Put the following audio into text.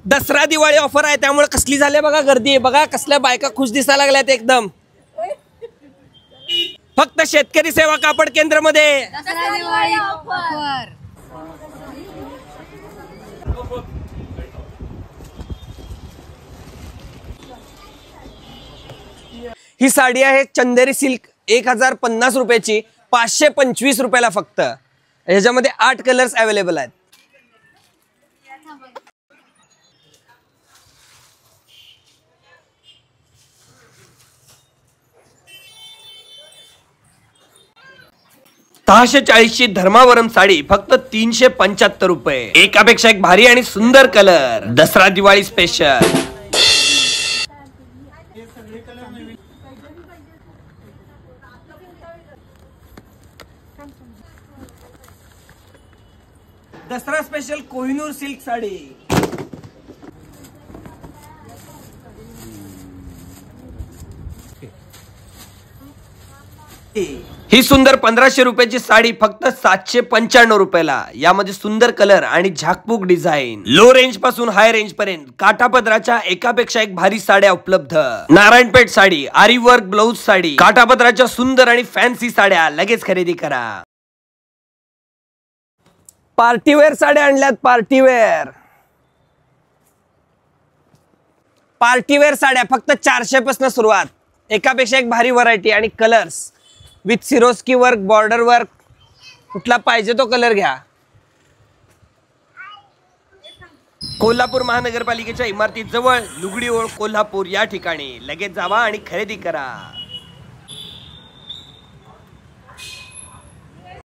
Dussehra Diwali offer आहे त्यामुळे कसली झाली बघा गर्दी. बघा कसल्या बायका खुश दिसायला लागल्यात एकदम. फक्त शेतकरी सेवा कापड केंद्र मध्ये दसरा दिवाळी ऑफर. ही साडी आहे चंदेरी सिल्क 1050 रुपयाची, 525 रुपयाला फक्त. ह्याच्यामध्ये 8 कलर्स अवेलेबल आहेत. ची धर्मावरम साडी फक्त 375 रुपये. एकापेक्षा एक भारी आणि सुंदर colour. Dussehra Diwali special. Dussehra special Kohinoor silk sari. ही सुंदर 1500 रुपयाची साडी फक्त 795 रुपयाला. यामध्ये सुंदर कलर आणि झाकपूक डिझाईन. लो रेंज पासून हाय रेंज पर्यंत काठापदराच्या एकापेक्षा एक भारी साड्या उपलब्ध. नारायणपेठ साडी, आरी वर्क ब्लाउज साडी, काठापदराच्या सुंदर आणि फॅन्सी साड्या लगेच खरेदी करा. पार्टीवेअर साड्या आणल्यात. पार्टीवेअर साड्या फक्त 400 पासून सुरुवात. एकापेक्षा एक भारी व्हरायटी आणि colours with Swarovski work, border work. कुठला पाहिजे तो कलर घ्या. कोल्हापूर महानगरपालिकेच्या इमारतीजवळ लुगडी ओळ कोल्हापूर या ठिकाणी लगेच जावा आणि खरेदी करा.